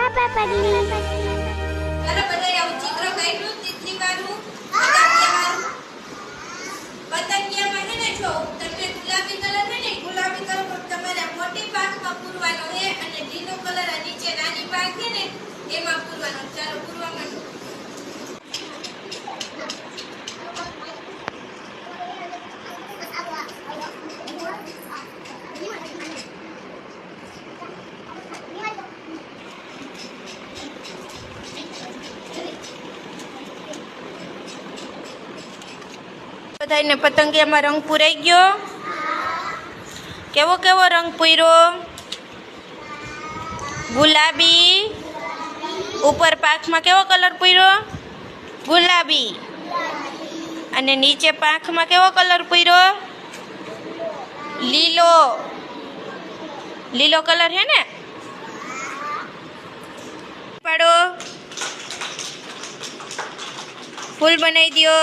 ચાલો બધા આવું ચિત્ર કાઢ્યું તીતલી વાળું પતંગિયા વાળું. પતંગિયામાં છે ને જો તમને ગુલાબી કલર છે ને ગુલાબી કલર તમારે મોટી પાંખમાં પૂરવાનો છે અને લીલો કલર આ નીચે નાની પાંખ છે ને એમાં પૂરવાનો. ચાલો પૂરવા માંડો. બધાને પતંગિયામાં રંગ પૂરાઈ ગયો. કેવો કેવો રંગ પૂર્યો? ગુલાબી. ઉપર પાંખમાં કેવો કલર પૂર્યો? ગુલાબી. અને નીચે પાંખમાં કેવો કલર પૂર્યો? લીલો. લીલો કલર હે ને? પાડો. ફૂલ બનાવી દો.